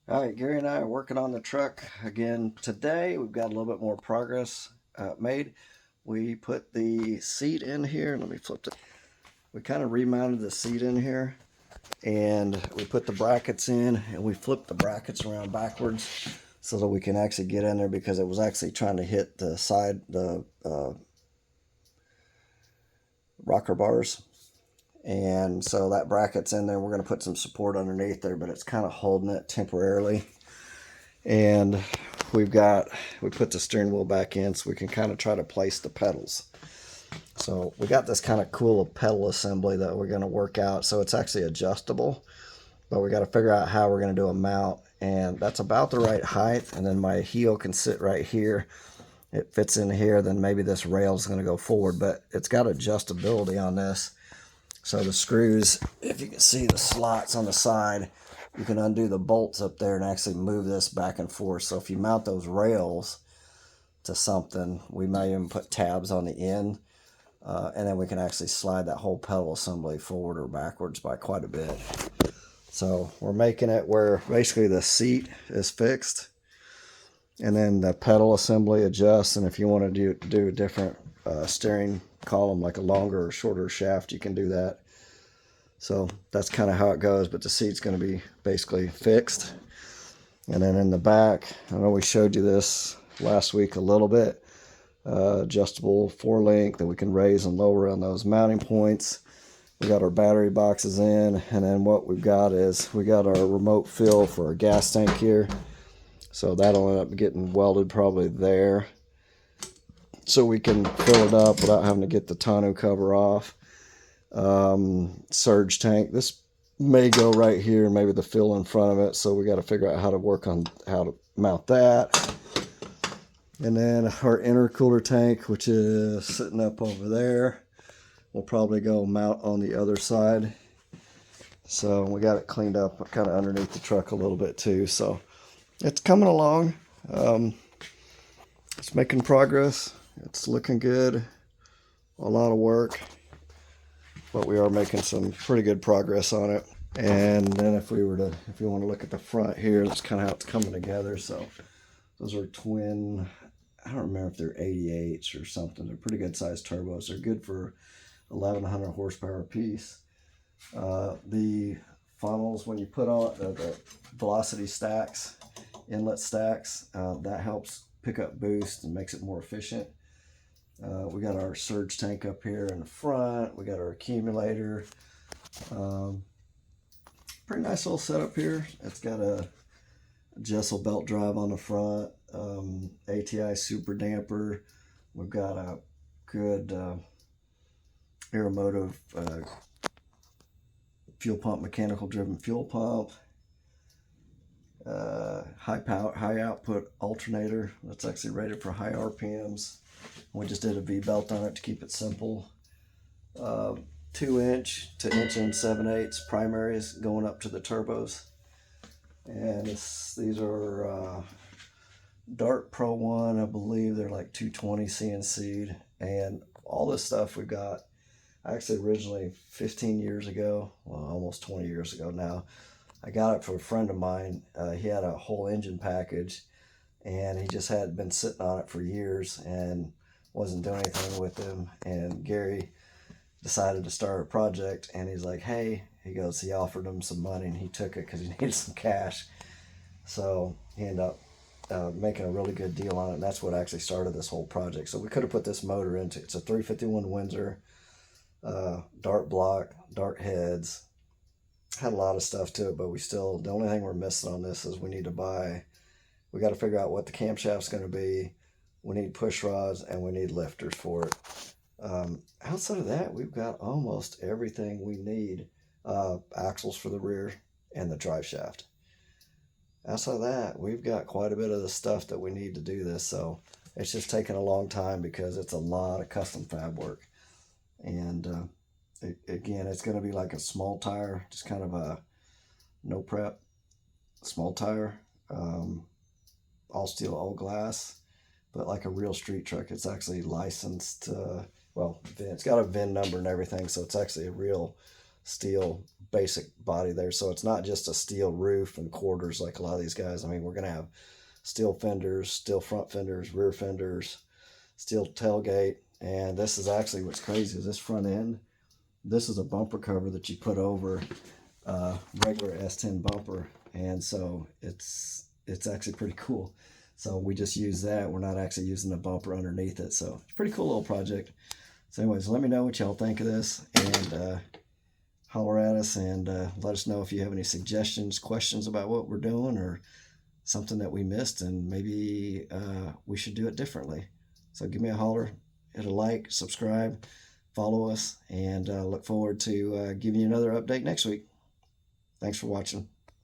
All right, Gary and I are working on the truck again today. We've got a little bit more progress made. We put the seat in here. Let me flip it. We kind of remounted the seat in here, and we put the brackets in, and we flipped the brackets around backwards so that we can actually get in there, because it was actually trying to hit the side, the rocker bars. And so that bracket's in there. We're going to put some support underneath there, but it's kind of holding it temporarily. And we put the steering wheel back in so we can kind of try to place the pedals. So we got this kind of cool pedal assembly that we're going to work out. So it's actually adjustable, but we got to figure out how we're going to do a mount. And that's about the right height. And then my heel can sit right here. It fits in here. Then maybe this rail is going to go forward, but it's got adjustability on this. So the screws, if you can see the slots on the side, you can undo the bolts up there and actually move this back and forth. So if you mount those rails to something, we may even put tabs on the end, and then we can actually slide that whole pedal assembly forward or backwards by quite a bit. So we're making it where basically the seat is fixed, and then the pedal assembly adjusts. And if you want to do a different steering column, like a longer or shorter shaft, you can do that. So that's kind of how it goes, but the seat's going to be basically fixed. And then in the back, I know we showed you this last week a little bit, adjustable 4-link that we can raise and lower on those mounting points. We got our battery boxes in, and then what we've got is we got our remote fill for our gas tank here. So that'll end up getting welded probably there, so we can fill it up without having to get the tonneau cover off. Surge tank, this may go right here, maybe the fill in front of it, so we got to figure out how to work on how to mount that. And then our intercooler tank, which is sitting up over there, we'll probably go mount on the other side. So we got it cleaned up kind of underneath the truck a little bit too, so it's coming along. It's making progress. It's looking good. A lot of work, but we are making some pretty good progress on it. And then if you want to look at the front here, that's kind of how it's coming together. So those are twin, I don't remember if they're 88s or something. They're pretty good sized turbos. They're good for 1100 horsepower a piece. The funnels, when you put on the velocity stacks, inlet stacks, that helps pick up boost and makes it more efficient. We got our surge tank up here in the front. We got our accumulator. Pretty nice little setup here. It's got a Jessel belt drive on the front, ATI super damper. We've got a good Aeromotive fuel pump, mechanical driven fuel pump. High power, high output alternator that's actually rated for high RPMs. We just did a V-belt on it to keep it simple. 2-inch to 1.7 primaries going up to the turbos. And these are Dart Pro 1, I believe they're like 220 CNC'd. And all this stuff we got actually originally 15 years ago, well, almost 20 years ago now. I got it from a friend of mine. He had a whole engine package, and he just had been sitting on it for years and wasn't doing anything with him. And Gary decided to start a project, and he's like, hey, he offered him some money, and he took it because he needed some cash. So he ended up making a really good deal on it, and that's what actually started this whole project. So we could have put this motor into, it's a 351 Windsor, Dart block, Dart heads, had a lot of stuff to it, but the only thing we're missing on this is we got to figure out what the camshaft's going to be. We need push rods, and we need lifters for it. Outside of that, we've got almost everything we need. Axles for the rear and the drive shaft. Outside of that, we've got quite a bit of the stuff that we need to do this. So it's just taking a long time because it's a lot of custom fab work. And again, it's going to be like a small tire, just kind of a no prep small tire, all steel, all glass, but like a real street truck. It's actually licensed. Well, it's got a VIN number and everything, so it's actually a real steel basic body there. So it's not just a steel roof and quarters like a lot of these guys. I mean, we're going to have steel fenders, steel front fenders, rear fenders, steel tailgate. And this is actually what's crazy is this front end. This is a bumper cover that you put over regular S10 bumper. And so it's actually pretty cool. So we just use that. We're not actually using the bumper underneath it. So it's a pretty cool little project. So anyways, let me know what y'all think of this, and holler at us, and let us know if you have any suggestions, questions about what we're doing, or something that we missed, and maybe we should do it differently. So give me a holler, hit a like, subscribe, follow us, and look forward to giving you another update next week. Thanks for watching.